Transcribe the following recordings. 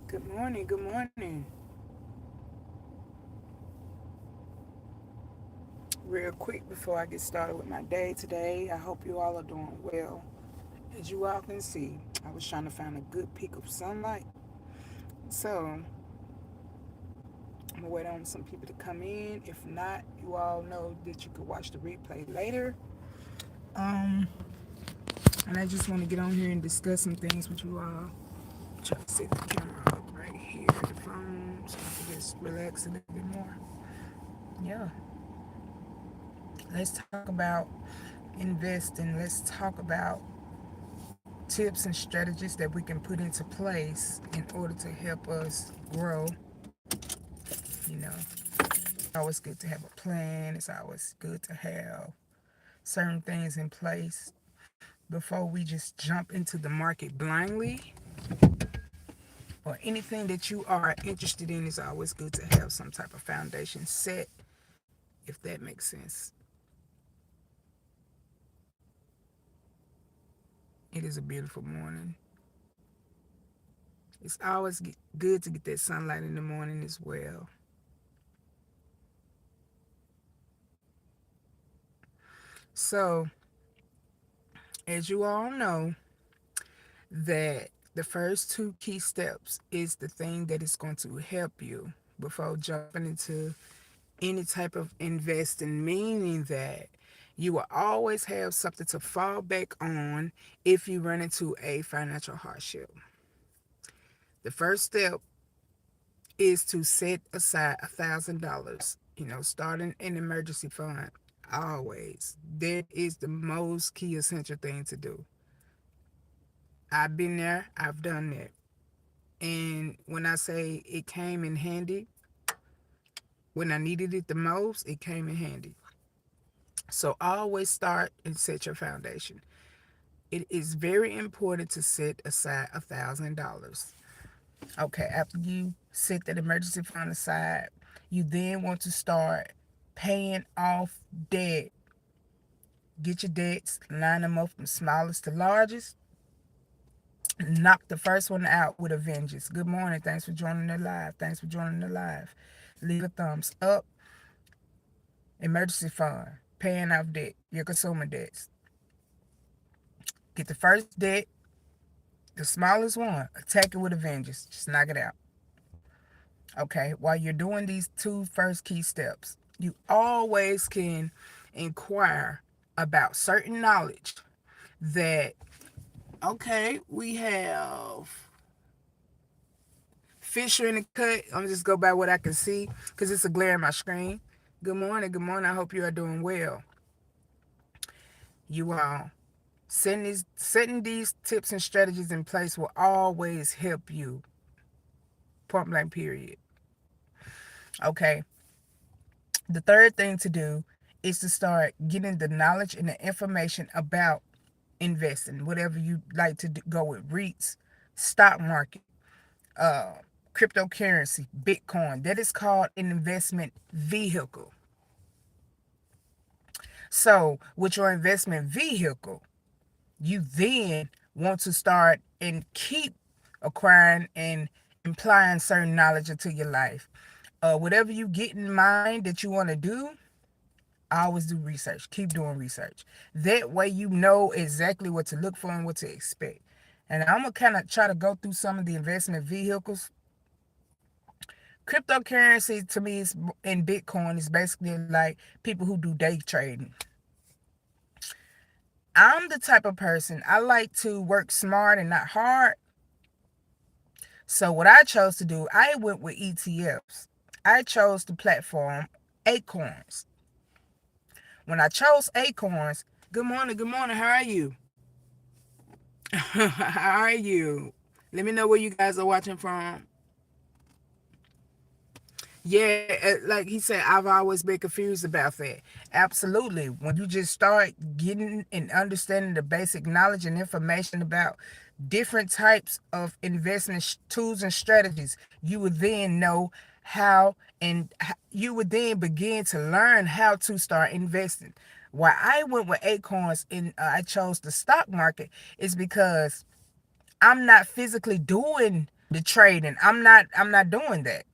Good morning. Good morning. Real quick before I get started with my day today, I hope you all are doing well. As you all can see, I was trying to find a good peak of sunlight. So I'm gonna wait on some people to come in. If not, you all know that you can watch the replay later. Um, and I just want to get on here and discuss some things with you all. Try to set the camera up right here, the phone, so I can just relax a little bit more. Yeah, let's talk about investing. Let's talk about tips and strategies that we can put into place in order to help us grow. You know, it's always good to have a plan. It's always good to have certain things in place before we just jump into the market blindly, or anything that you are interested in. It's always good to have some type of foundation set, if that makes sense. It is a beautiful morning. It's always good to get that sunlight in the morning as well. So, as you all know, that the first two key steps is the thing that is going to help you before jumping into any type of investing, meaning that you will always have something to fall back on if you run into a financial hardship. The first step is to set aside $1,000, starting an emergency fund. Always. That is the most key essential thing to do. I've been there, I've done that. And when I say it came in handy, when I needed it the most, it came in handy. So always start and set your foundation. It is very important to set aside $1,000. Okay, after you set that emergency fund aside, you then want to start paying off debt. Get your debts, line them up from smallest to largest. Knock the first one out with a vengeance. Good morning. Thanks for joining the live. Thanks for joining the live. Leave a thumbs up. Emergency fund. Paying off debt. Your consumer debts. Get the first debt, the smallest one. Attack it with a vengeance. Just knock it out. Okay. While you're doing these two first key steps, you always can inquire about certain knowledge that, okay, we have Fisher in the cut. I'm just go by what I can see because it's a glare in my screen. Good morning. Good morning. I hope you are doing well. You all setting these tips and strategies in place will always help you. Point blank. Period. Okay. The third thing to do is to start getting the knowledge and the information about investing, whatever you like to go with, REITs, stock market, uh, cryptocurrency, Bitcoin. That is called an investment vehicle. So, with your investment vehicle, you then want to start and keep acquiring and implying certain knowledge into your life. Whatever you get in mind that you want to do, always do research. Keep doing research. That way, you know exactly what to look for and what to expect. And I'm gonna kind of try to go through some of the investment vehicles. Cryptocurrency to me is in Bitcoin is basically like people who do day trading. I'm the type of person I like to work smart and not hard. So what I chose to do, I went with ETFs. I chose the platform Acorns. When I chose Acorns, good morning, how are you? How are you? Let me know where you guys are watching from. Yeah, like he said, I've always been confused about that. Absolutely. When you just start getting and understanding the basic knowledge and information about different types of investment tools and strategies, you would then know how, and you would then begin to learn how to start investing. Why I went with Acorns and I chose the stock market is because I'm not physically doing the trading. I'm not doing that.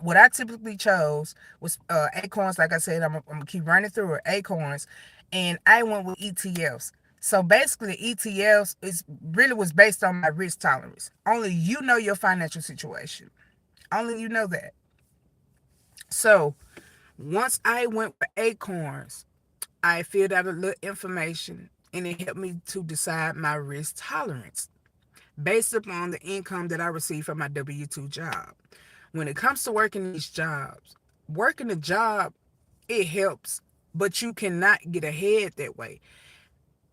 What I typically chose was acorns. Like I said, I'm gonna keep running through it. Acorns, and I went with ETFs. So basically, ETFs is really was based on my risk tolerance. Only you know your financial situation. Only you know that. So once I went with acorns, I filled out a little information, and it helped me to decide my risk tolerance based upon the income that I receive from my W 2 job. When it comes to working these jobs, working a job, it helps, but you cannot get ahead that way.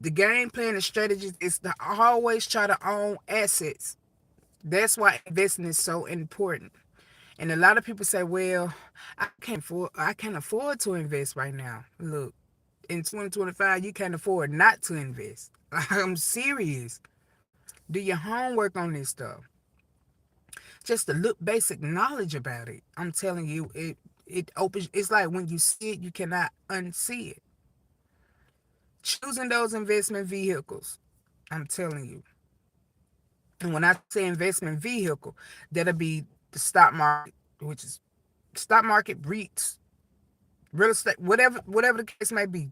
The game plan and strategies is to always try to own assets. That's why investing is so important. And a lot of people say, "Well, I can't afford to invest right now." Look, in 2025, you can't afford not to invest. I'm serious. Do your homework on this stuff. Just to look basic knowledge about it. I'm telling you, it opens. It's like when you see it, you cannot unsee it. Choosing those investment vehicles. I'm telling you. And when I say investment vehicle, that'll be the stock market, which is stock market, REITs, real estate, whatever the case may be,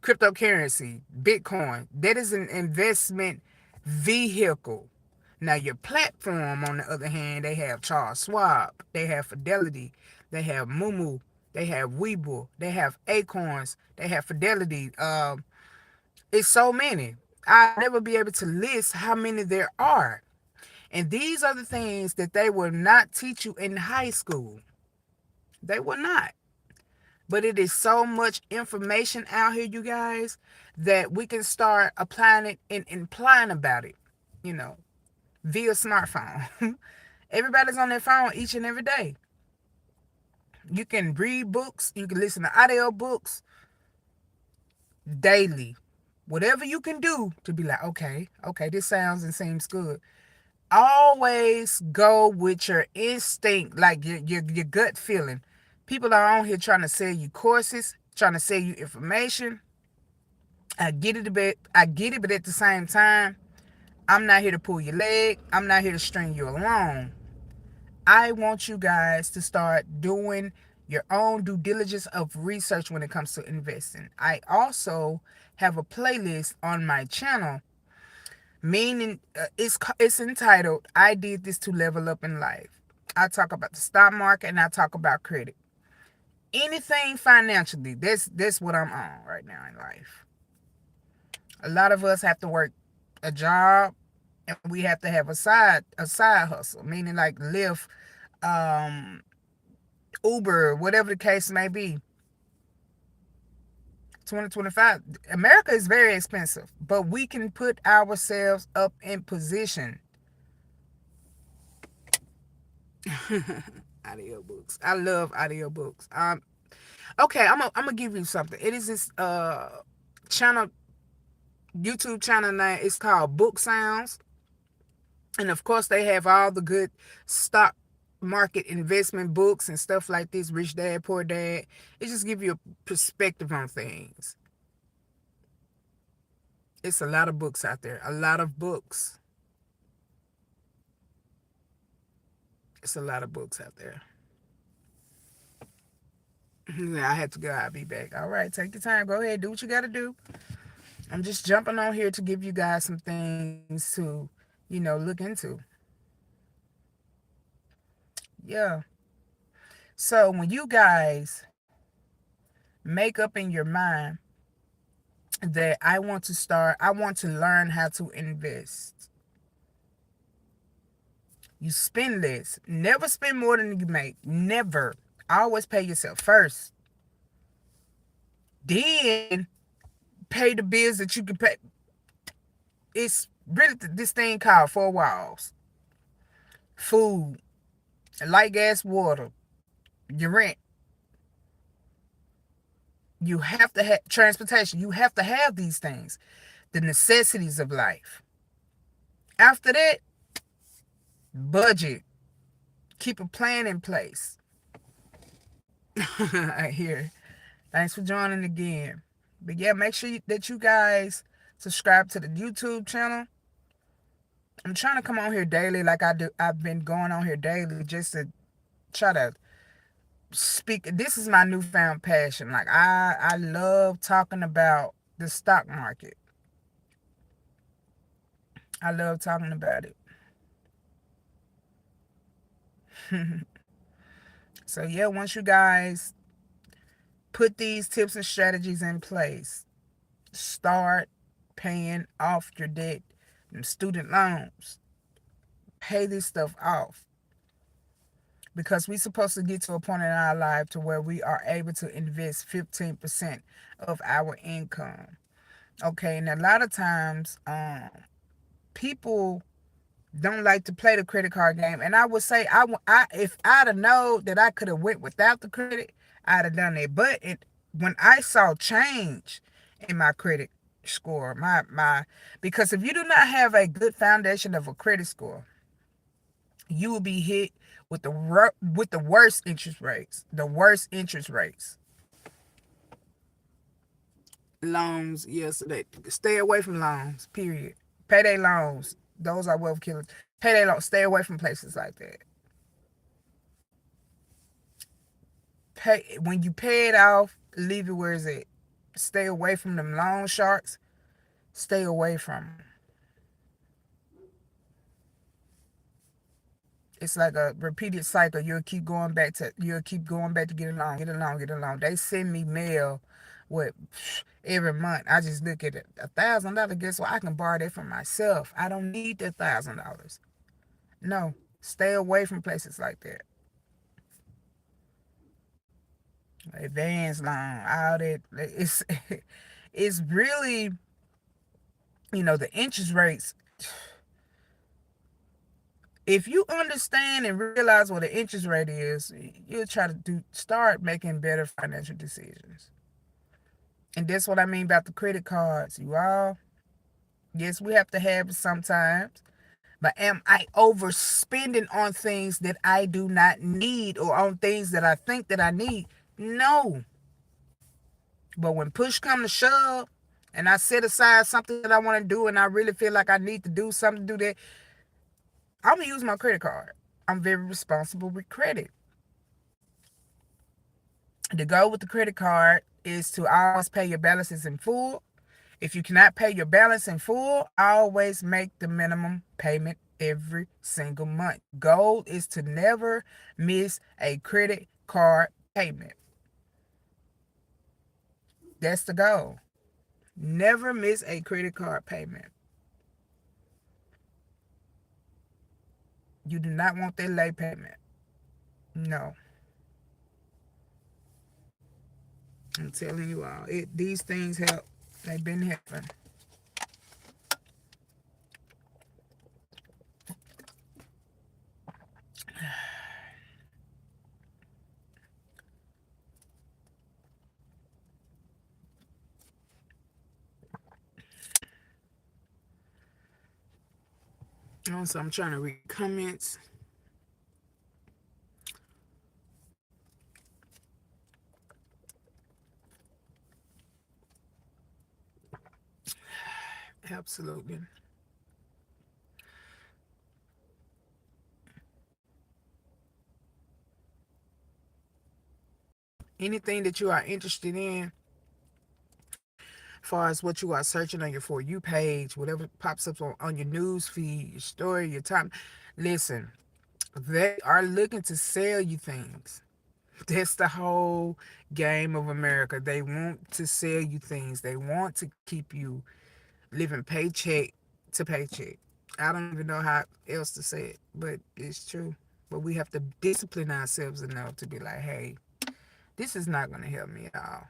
cryptocurrency, Bitcoin. That is an investment vehicle. Now your platform, on the other hand, they have Charles Schwab, they have Fidelity, they have Mumu, they have Webull, they have Acorns, they have Fidelity. It's so many. I'll never be able to list how many there are. And these are the things that they will not teach you in high school. They will not. But it is so much information out here, you guys, that we can start applying it and applying about it, you know, via smartphone. Everybody's on their phone each and every day. You can read books, you can listen to audio books daily. Whatever you can do to be like, okay, this sounds and seems good. Always go with your instinct, like your gut feeling. People are on here trying to sell you courses, trying to sell you information. I get it, but at the same time, I'm not here to pull your leg. I'm not here to string you along. I want you guys to start doing your own due diligence of research when it comes to investing. I also have a playlist on my channel, meaning it's entitled "I Did This to Level Up in Life." I talk about the stock market and I talk about credit. Anything financially, that's what I'm on right now in life. A lot of us have to work a job, and we have to have a side hustle, meaning like Lyft, um, Uber, whatever the case may be. 2025, America is very expensive, but we can put ourselves up in position. Audiobooks. I love audiobooks. Okay, I'm gonna give you something. It is this channel, YouTube channel name. It's called Book Sounds. And of course, they have all the good stock market investment books and stuff like this. Rich Dad, Poor Dad. It just give you a perspective on things. It's a lot of books out there. A lot of books. It's a lot of books out there. I had to go. I'll be back. All right, take your time. Go ahead. Do what you got to do. I'm just jumping on here to give you guys some things to, look into. Yeah. So when you guys make up in your mind that I want to learn how to invest. You spend less. Never spend more than you make. Never. Always pay yourself first. Then pay the bills that you can pay. It's really this thing called four walls: food, light, gas, water, your rent. You have to have transportation. You have to have these things, the necessities of life. After that, budget. Keep a plan in place. I hear. Thanks for joining again. But yeah, make sure that you guys subscribe to the YouTube channel. I'm trying to come on here daily like I do. I've been going on here daily just to try to speak. This is my newfound passion. Like I love talking about the stock market. I love talking about it. So yeah, once you guys put these tips and strategies in place, start paying off your debt and student loans. Pay this stuff off because we're supposed to get to a point in our life to where we are able to invest 15% of our income. Okay, and a lot of times, people don't like to play the credit card game. And I would say, if I'd have known that I could have went without the credit, I'd have done it. But when I saw change in my credit score, because if you do not have a good foundation of a credit score, you will be hit with the worst interest rates, the worst interest rates. Loans, yes, they stay away from loans. Period. Payday loans, those are wealth killers. Payday loans, stay away from places like that. Pay when you pay it off, leave it where it's at. Stay away from them loan sharks. Stay away from them. It's like a repeated cycle. You'll keep going back to get along, get along, get along. They send me mail with every month. I just look at it. $1,000. Guess what? I can borrow that for myself. I don't need that $1,000. No. Stay away from places like that. Advance loan, all that. It's really, the interest rates. If you understand and realize what an interest rate is, you'll try to start making better financial decisions. And that's what I mean about the credit cards, you all. Yes, we have to have it sometimes. But am I overspending on things that I do not need or on things that I think that I need? No. But when push comes to shove and I set aside something that I want to do and I really feel like I need to do something to do that, I'm going to use my credit card. I'm very responsible with credit. The goal with the credit card is to always pay your balances in full. If you cannot pay your balance in full, always make the minimum payment every single month. The goal is to never miss a credit card payment. That's the goal. Never miss a credit card payment. You do not want that late payment. No, I'm telling you all. These things help. They've been helping. Also, I'm trying to read comments. Absolutely. Anything that you are interested in, far as what you are searching on your For You page, whatever pops up on your news feed, your story, your time. Listen, they are looking to sell you things. That's the whole game of America. They want to sell you things. They want to keep you living paycheck to paycheck. I don't even know how else to say it, but it's true. But we have to discipline ourselves enough to be like, hey, this is not going to help me at all.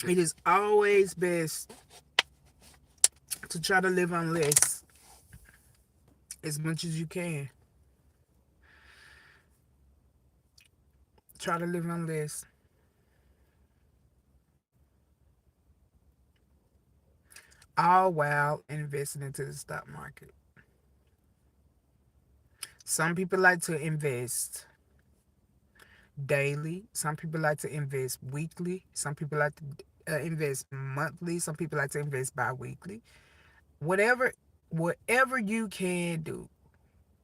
It is always best to try to live on less as much as you can. Try to live on less. all while investing into the stock market. Some people like to invest daily. Some people like to invest weekly. Some people like to invest monthly. Some people like to invest bi-weekly. Whatever, whatever you can do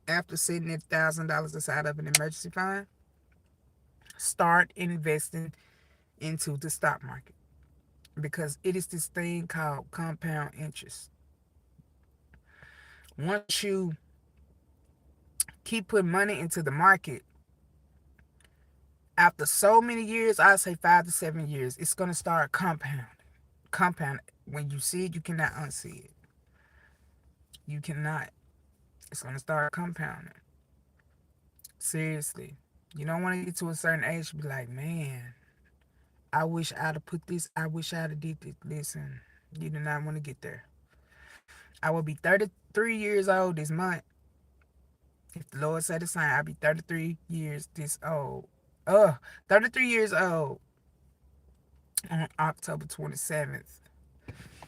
after setting $1,000 aside of an emergency fund, start investing into the stock market because it is this thing called compound interest. Once you keep putting money into the market, after so many years, I say 5 to 7 years, it's gonna start compounding. Compound. When you see it, you cannot unsee it. You cannot. It's gonna start compounding. Seriously. You don't want to get to a certain age and be like, man, I wish I'd have put this. I wish I'd have did this. Listen, you do not want to get there. I will be 33 years old this month. If the Lord said the same, I'll be 33 years this old. 33 years old on October 27th.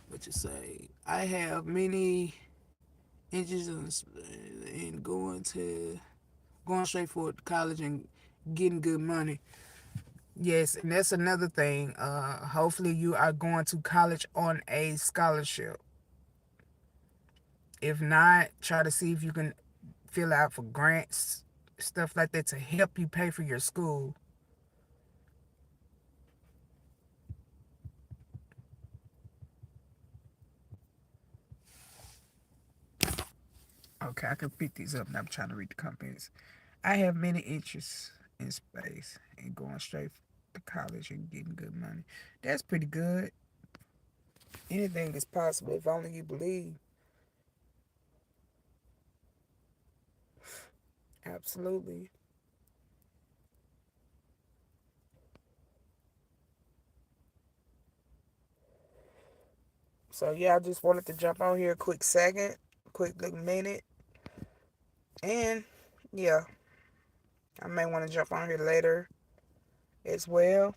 What you say? I have many inches in going straight for college and getting good money. Yes, and that's another thing. Hopefully you are going to college on a scholarship. If not, try to see if you can fill out for grants, stuff like that to help you pay for your school. Okay, I can pick these up and I'm trying to read the companies. I have many interests in space and going straight to college and getting good money. That's pretty good. Anything is possible if only you believe. Absolutely. So yeah, I just wanted to jump on here a quick second, quick little minute, and yeah, I may want to jump on here later as well.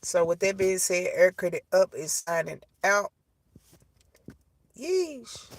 So with that being said, Air Credit Up is signing out. Yeesh.